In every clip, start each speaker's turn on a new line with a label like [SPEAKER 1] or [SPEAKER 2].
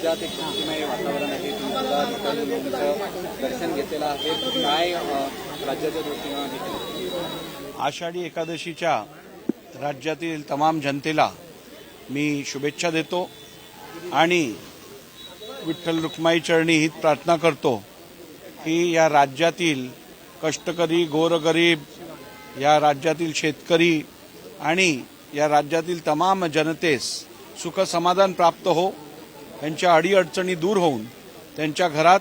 [SPEAKER 1] राज्यात एक शांतिमय वातावरण आहे, दर्शन घेतलेलं आहे, काय राज्याच्या दृष्टीनं
[SPEAKER 2] आषाढी एकादशीच्या राज्यातील तमाम जनतेला मी शुभेच्छा देतो आणि विठ्ठल रुक्माई चरणी ही प्रार्थना करतो की या राज्यातील कष्टकरी गोरगरीब, या राज्यातील शेतकरी आणि या राज्यातील तमाम जनतेस सुख समाधान प्राप्त हो, त्यांच्या अडीअडचणी दूर होऊन त्यांच्या घरात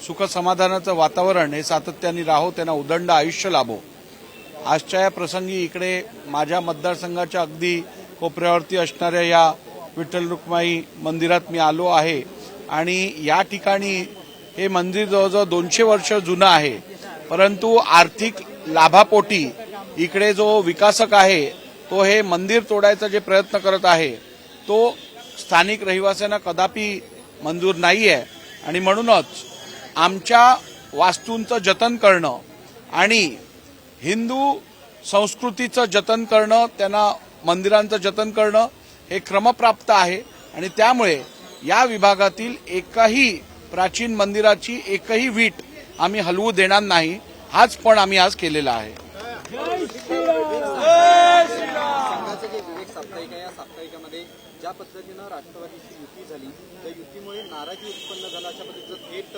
[SPEAKER 2] सुख समाधानाचं वातावरण हे सातत्याने राहो, त्यांना उदंड आयुष्य लाभो. आजच्या या प्रसंगी इकडे माझ्या मतदारसंघाच्या अगदी कोपऱ्यावरती असणाऱ्या या विठ्ठल रुक्माई मंदिरात मी आलो आहे आणि या ठिकाणी हे मंदिर जवळजवळ 200 वर्ष जुनं आहे, परंतु आर्थिक लाभापोटी इकडे जो विकासक आहे तो हे मंदिर तोडायचा जे प्रयत्न करत आहे तो स्थानिक रहिवाशांना कदापि मंजूर नाही आहे आणि म्हणूनच आमच्या वास्तूंचं जतन करणं आणि हिंदू संस्कृतीचं जतन करणं, त्यांना मंदिरांचं जतन करणं हे क्रमप्राप्त आहे आणि त्यामुळे या विभागातील एकाही प्राचीन मंदिराची एकही वीट आम्ही हलवू देणार नाही, हाच पण आम्ही आज केलेला आहे.
[SPEAKER 1] संघाचे जे विवेक साप्ताहिक आहे, या साप्ताहिकामध्ये ज्या पद्धतीनं राष्ट्रवादीची युती झाली त्या युतीमुळे नाराजी उत्पन्न झाला अशा पद्धतीचं थेट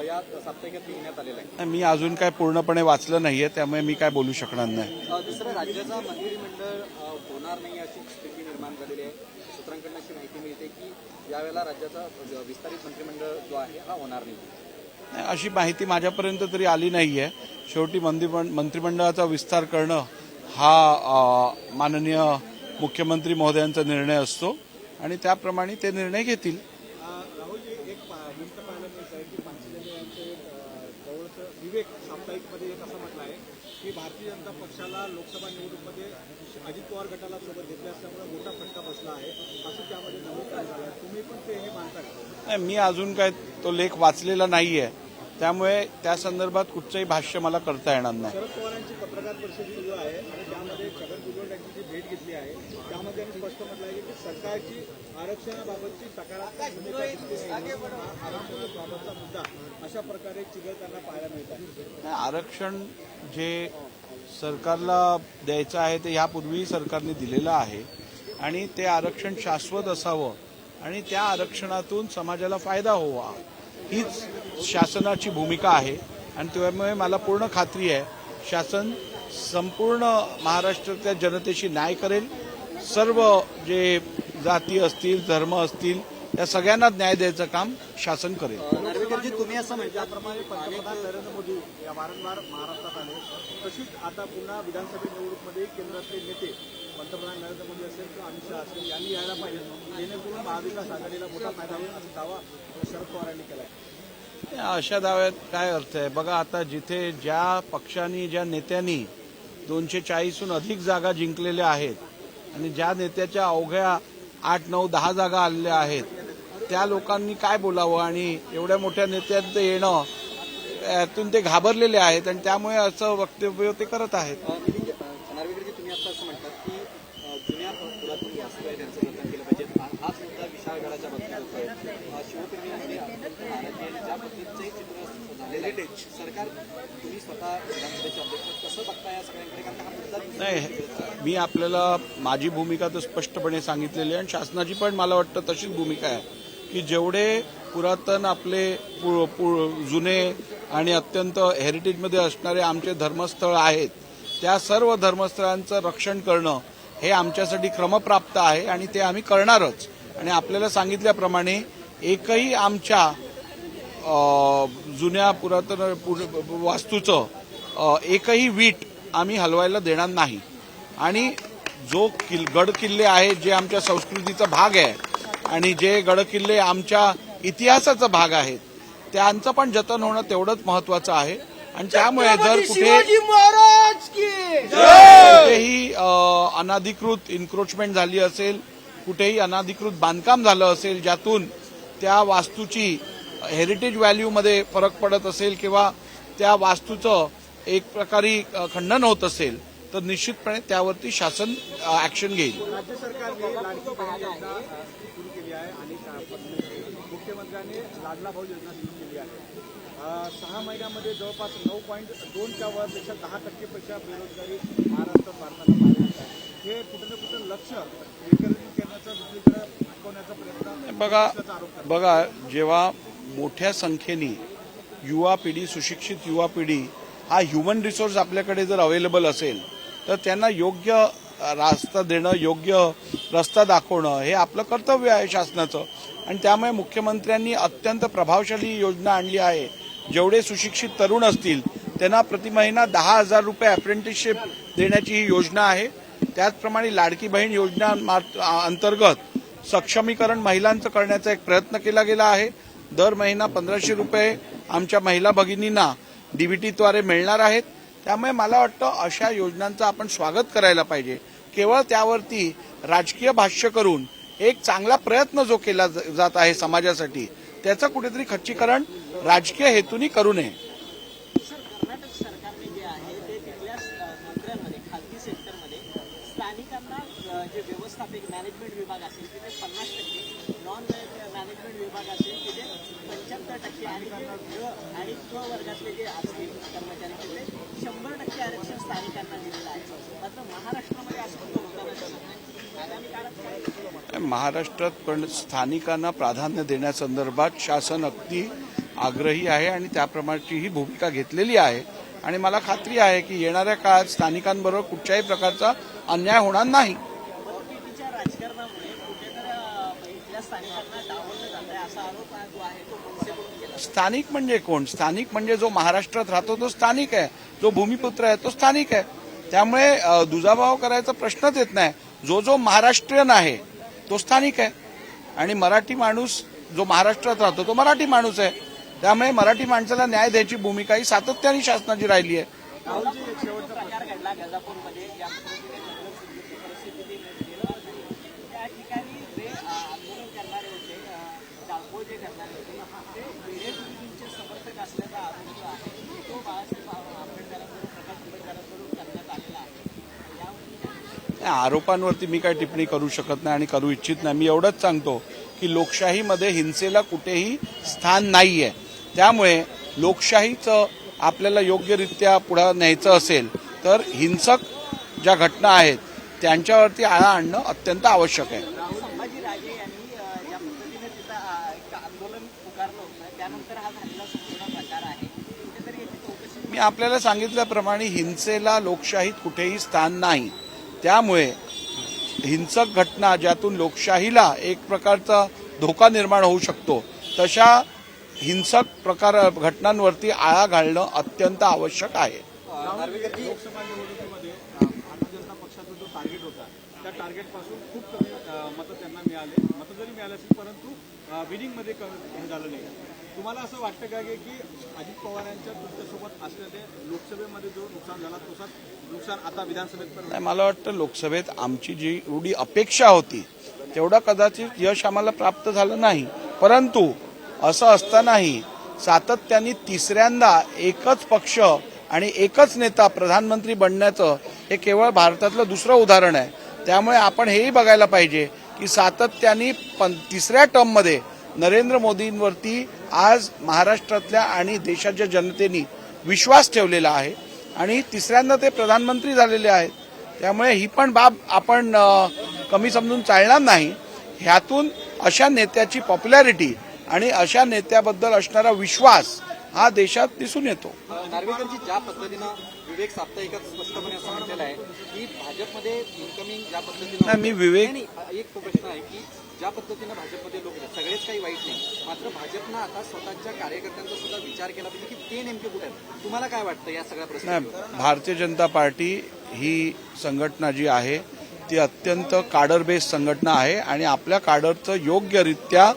[SPEAKER 1] या साप्ताहिकात लिहिण्यात आलेलं आहे.
[SPEAKER 2] मी अजून काय पूर्णपणे वाचलं नाहीये, त्यामुळे मी काय बोलू शकणार नाही.
[SPEAKER 1] दुसरं, राज्याचा मंत्रिमंडळ होणार नाही अशी स्थिती निर्माण झालेली आहे. सूत्रांकडून अशी माहिती मिळते की यावेळेला राज्याचा विस्तारित मंत्रिमंडळ जो आहे हा होणार नाही.
[SPEAKER 2] अशी माहिती माझ्यापर्यंत तरी आली नाहीये. शेवटी मंत्रिमंडळाचा विस्तार करणं हा माननीय मुख्यमंत्री महोदयांचा निर्णय असतो आणि त्याप्रमाणे ते निर्णय घेतील.
[SPEAKER 3] राहुलजी, एक गोष्ट पाहायला मिळत आहे की पानसरे यांचे जवळचं विवेक साप्ताहिकमध्ये एक असं म्हटलं आहे की भारतीय जनता पक्षाला लोकसभा निवडणुकीमध्ये अजित पवार गटाला सोबत घेतले असल्यामुळे मोठा फटका बसला आहे असं त्यामध्ये नमूद झालं आहे. तुम्ही पण ते हे मानता का?
[SPEAKER 2] मी अजून काय तो लेख वाचलेला नाहीये, त्यामुळे त्या संदर्भात कुठचंही भाष्य मला करता येणार नाही.
[SPEAKER 3] शरद पवारांची पत्रकार परिषद सुरू आहे आणि त्यामध्ये छगन भुजबळ यांची जी भेट घेतली आहे त्यामध्ये त्यांनी स्पष्ट म्हटलं आहे की सरकारची आरक्षणाबाबतची सकारात्मक भूमिका दिसली नाही. आरक्षणाबाबतचा मुद्दा अशा प्रकारे चिघळताना पाहायला मिळत आहे.
[SPEAKER 2] आरक्षण जे सरकारला द्यायचं आहे ते यापूर्वी सरकारने दिलेलं आहे आणि ते आरक्षण शाश्वत असावं आणि त्या आरक्षणातून समाजाला फायदा व्हावा हीच शासनाची भूमिका आहे आणि त्यामुळे मला पूर्ण खात्री आहे शासन संपूर्ण महाराष्ट्रातल्या जनतेशी न्याय करेल. सर्व जे जाती असतील, धर्म असतील, या सगळ्यांना न्याय द्यायचं काम शासन करेल.
[SPEAKER 1] नार्वेकरजी, तुम्ही असं म्हणता
[SPEAKER 3] त्याप्रमाणे पंतप्रधान नरेंद्र मोदी या वारंवार महाराष्ट्रात आले, तशीच आता पुन्हा विधानसभा निवडणुकीमध्ये केंद्रातले नेते पंतप्रधान नरेंद्र मोदी असेल किंवा अमित शहा असेल यांनी यायला पाहिजे जेणेकरून महाविकास आघाडीला मोठा फायदा होईल असा दावा शरद पवार यांनी केला आहे.
[SPEAKER 2] अशा दाव्यात काय अर्थ आहे? बघा, आता जिथे ज्या पक्षांनी, ज्या नेत्यांनी 240हून अधिक जागा जिंकलेल्या आहेत आणि ज्या नेत्याच्या अवघ्या 8, 9, 10 जागा आलेल्या आहेत त्या लोकांनी काय बोलावं आणि एवढ्या मोठ्या नेत्यांचं येणं यातून ते घाबरलेले आहेत आणि त्यामुळे असं वक्तव्य ते करत आहेत.
[SPEAKER 1] नार्वेकरजी, तुम्ही आता असं म्हणतात की जुन्या पुरातन वास्तू आहे त्यांचं जतन केलं पाहिजे. हाच मुद्दा विशाळगडाच्या बाबतीत होतोय. शिवप्रेमीमध्ये ज्या पद्धतीचंही चित्र झालेलं आहे, सरकार तुम्ही स्वतः विधानसभेचे अध्यक्ष कसं बघता या सगळ्यांकडे? कारण हा मुद्दा
[SPEAKER 2] नाही, मी आपल्याला माझी भूमिका तर स्पष्टपणे सांगितलेली आहे आणि शासनाची पण मला वाटतं तशीच भूमिका आहे की जेवढे पुरातन आपले जुने आणि अत्यंत हेरिटेजमध्ये असणारे आमचे धर्मस्थळ आहेत त्या सर्व धर्मस्थळांचं रक्षण करणं हे आमच्यासाठी क्रमप्राप्त आहे आणि ते आम्ही करणारच. आणि आपल्याला सांगितल्याप्रमाणे एकही आमच्या जुन्या पुरातन वास्तूचं एकही वीट आम्ही हलवायला देणार नाही आणि जो गड किल्ले आहेत जे आमच्या संस्कृतीचा भाग आहे आणि जे गड किल्ले आमच्या इतिहासाचा भाग आहेत त्यांचं पण जतन होणं तेवढंच महत्वाचं आहे. आणि त्यामुळे जर कुठेही अनधिकृत इन्क्रोचमेंट झाली असेल, कुठेही अनधिकृत बांधकाम झालं असेल ज्यातून त्या वास्तूची हेरिटेज व्हॅल्यूमध्ये फरक पडत असेल किंवा त्या वास्तूचं एक प्रकारे खंडन होत असेल तर निश्चितपणे त्यावरती शासन ऍक्शन घेईल.
[SPEAKER 3] राज्य सरकारने लाडकी बहीण योजना सुरू केली आहे आणि मुख्यमंत्र्यांनी लाडला भाऊ योजना सुरू केली आहे. 6 महिन्यामध्ये जवळपास 9.2च्या वरपेक्षा 10% बेरोजगारी महाराष्ट्रात भारताला पाहायला आहे. हे कुठे ना कुठे लक्ष विकेंद्रीकरणाचा दुसरीकडे शिकवण्याचा प्रयत्न
[SPEAKER 2] बघा जेव्हा मोठ्या संख्येने युवा पिढी, सुशिक्षित युवा पिढी हा ह्युमन रिसोर्स आपल्याकडे जर अवेलेबल असेल तर त्यांना योग्य रास्ता देणं, योग्य रस्ता दाखवणं हे आपलं कर्तव्य आहे शासनाचं. आणि त्यामुळे मुख्यमंत्र्यांनी अत्यंत प्रभावशाली योजना आणली आहे. जेवढे सुशिक्षित तरुण असतील त्यांना प्रति महिना 10,000 रुपये अप्रेंटिसशिप देण्याची ही योजना आहे. त्याचप्रमाणे लाडकी बहीण योजना अंतर्गत सक्षमीकरण महिलांचं करण्याचा एक प्रयत्न केला गेला आहे. दर महिना 1,500 रुपये आमच्या महिला भगिनींना डीबीटीद्वारे मिळणार आहेत. त्यामुळे मला वाटतं अशा योजनांचं आपण स्वागत करायला पाहिजे. केवळ त्यावरती राजकीय भाष्य करून एक चांगला प्रयत्न जो केला जात आहे समाजासाठी त्याचं कुठेतरी खच्चीकरण राजकीय हेतूने करू नये.
[SPEAKER 4] कर्नाटक सरकारने जे आहे ते तिथल्या नोकऱ्यांमध्ये खाजगी सेक्टरमध्ये स्थानिकांना जे व्यवस्थापक मॅनेजमेंट विभाग असेल तिथे 50%, नॉन मॅनेजमेंट विभाग असेल तिथे 75% आणि क वर्गातले जे असतील कर्मचारी तिथे 100% आरक्षण स्थानिकांना दिलेलं आहे. मात्र महाराष्ट्रामध्ये असं कुठं होताना दिसत नाही. आगामी काळात काय
[SPEAKER 2] महाराष्ट्रात पण स्थानिकांना प्राधान्य देण्यासंदर्भात शासन अगदी आग्रही आहे आणि त्याप्रमाणेची ही भूमिका घेतलेली आहे. आणि मला खात्री आहे की येणाऱ्या काळात स्थानिकांबरोबर कुठल्याही प्रकारचा अन्याय होणार नाही.
[SPEAKER 4] पतपेटीच्या राजकारणामुळे कुठेतरी इथल्या स्थानिकांना डावललं जात आहे असा आरोप जो आहे तो मनसेकडून केला.
[SPEAKER 2] स्थानिक म्हणजे कोण? स्थानिक म्हणजे जो महाराष्ट्रात राहतो तो स्थानिक आहे, जो भूमिपुत्र आहे तो स्थानिक आहे. त्यामुळे दुजाभाव करायचा प्रश्नच येत नाही. जो महाराष्ट्रीयन आहे तो स्थानिक आहे आणि मराठी माणूस जो महाराष्ट्रात राहतो तो मराठी माणूस आहे. त्यामुळे मराठी माणसाला न्याय द्यायची भूमिका ही सातत्याने शासनाची राहिली आहे.
[SPEAKER 4] प्रकार घडला गजापूरमध्ये ज्या पद्धतीने परिस्थिती त्या ठिकाणी जे आंदोलन करणारे होते, डाळपोळ जे करणारे होते ते वेळेपूर्वीचे समर्थक असल्याचा आरोप जो आहे तो बाळासाहेब आंबेडकरांकडून, प्रकाश आंबेडकरांकडून करण्यात आलेला आहे. यावर
[SPEAKER 2] त्या आरोपांवरती मी काही टिप्पणी करू शकत नाही आणि करू इच्छित नाही. मी एवढंच सांगतो की लोकशाहीमध्ये हिंसेला कुठेही स्थान नाहीये. त्यामुळे लोकशाहीचं आपल्याला योग्यरित्या पुढे न्यायचं असेल तर हिंसक ज्या घटना आहेत त्यांच्यावरती आळा आणणं अत्यंत आवश्यक आहे.
[SPEAKER 4] संभाजीराजे यांनी ज्या पद्धतीने तिथं आंदोलन पुकारलं होतं त्यानंतर हा झालेला संपूर्ण प्रकार आहे. कुठेतरी याची चौकशी
[SPEAKER 2] मी आपल्याला सांगितल्याप्रमाणे हिंसेला लोकशाहीत कुठेही स्थान नाही. त्यामुळे हिंसक घटना ज्यातून लोकशाहीला एक प्रकारचा धोका निर्माण होऊ शकतो तशा हिंसक घटनांवरती आळा घालणं अत्यंत आवश्यक आहे.
[SPEAKER 3] लोकसभा निवडणुकीमध्ये भारतीय जनता पक्षाचा जो टार्गेट होता त्या टार्गेटपासून खूप कमी मतं त्यांना मिळाले. मतं जरी मिळाले असतील परंतु विनिंगमध्ये हे झालं नाही. तुम्हाला असं वाटतं का की अजित पवारांच्या तुमच्यासोबत असलेले लोकसभेमध्ये जो नुकसान झाला तोच नुकसान आता विधानसभेत
[SPEAKER 2] नाही, मला वाटतं लोकसभेत आमची जी एवढी अपेक्षा होती तेवढं कदाचित यश आम्हाला प्राप्त झालं नाही. परंतु असं असतानाही सातत्याने तिसऱ्यांदा एकच पक्ष आणि एकच नेता प्रधानमंत्री बनण्याचं हे केवळ भारतातलं दुसरं उदाहरण आहे. त्यामुळे आपण हेही बघायला पाहिजे की सातत्याने तिसऱ्या टर्ममध्ये नरेंद्र मोदींवरती आज महाराष्ट्रातल्या आणि देशाच्या जनतेने विश्वास ठेवलेला आहे आणि तिसऱ्यांदा ते प्रधानमंत्री झालेले आहेत. त्यामुळे ही पण बाब आपण कमी समजून चालणार नाही. ह्यातून अशा नेत्याची पॉप्युलॅरिटी आणि अशा नेत्याबद्दल असणारा विश्वास हा देशात दिसून येतो.
[SPEAKER 1] नार्वेकरजी ज्या पद्धतीनं विवेक साप्ताहिकात स्पष्टपणे असं म्हटलेलं आहे की भाजपमध्ये इन्कमिंग ज्या पद्धतीनं
[SPEAKER 2] मी विवेक
[SPEAKER 1] एक प्रश्न आहे की ज्या पद्धतीनं भाजपमध्ये लोक आहेत सगळेच काही वाईट नाही, मात्र भाजपनं आता स्वतःच्या कार्यकर्त्यांचा सुद्धा विचार केला पाहिजे की ते नेमके कुठे आहेत. तुम्हाला काय वाटतं या सगळ्या प्रश्नावर?
[SPEAKER 2] भारतीय जनता पार्टी ही संघटना जी आहे ती अत्यंत काडर बेस्ड संघटना आहे आणि आपल्या काडरचं योग्यरित्या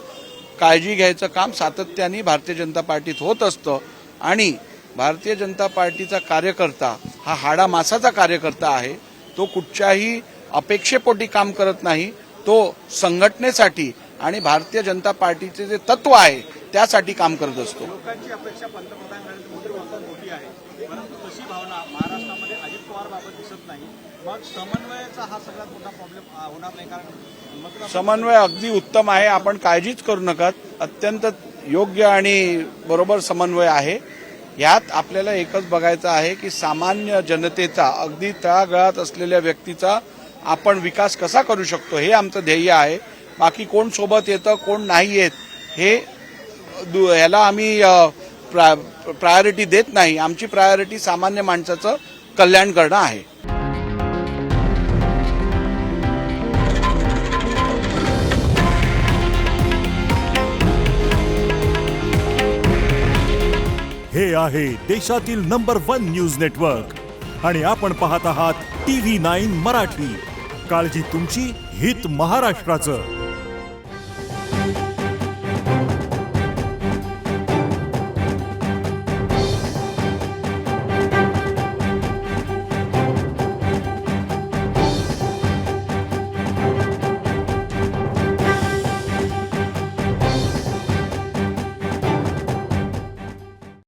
[SPEAKER 2] काळजी घ्यायचं काम सातत्याने भारतीय जनता पार्टीत होत असतं. आणि भारतीय जनता पार्टीचा कार्यकर्ता हा हाडामासाचा कार्यकर्ता आहे. तो कुठच्याही अपेक्षेपोटी काम करत नाही. तो संघटनेसाठी आणि भारतीय जनता पार्टीचे जे तत्व आहे त्यासाठी काम करत असतो.
[SPEAKER 3] लोकांची अपेक्षा पंतप्रधान नरेंद्र मोदींपासून मोठी आहे परंतु तशी भावना महाराष्ट्रामध्ये अजित पवार बाबत दिसत नाही. मग समन्वयाचा हा सगळ्यात मोठा प्रॉब्लेम होणार नाही, कारण मग
[SPEAKER 2] समन्वय अगदी उत्तम आहे. आपण काळजीच करू नका. अत्यंत योग्य आणि बरोबर समन्वय आहे. यात आपल्याला एकच बघायचं आहे की सामान्य जनतेचा, अगदी तळागाळात असलेल्या व्यक्तीचा आपण विकास कसा करू शकतो, हे आमचं ध्येय आहे. बाकी कोण सोबत येतं कोण नाही येत हे ह्याला आम्ही प्रायोरिटी देत नाही. आमची प्रायोरिटी सामान्य माणसाचं कल्याण करणं आहे.
[SPEAKER 5] हे आहे देशातील नंबर 1 न्यूज नेटवर्क आणि आपण पाहत आहात TV9 मराठी. काळजी तुमची, हित महाराष्ट्राचं.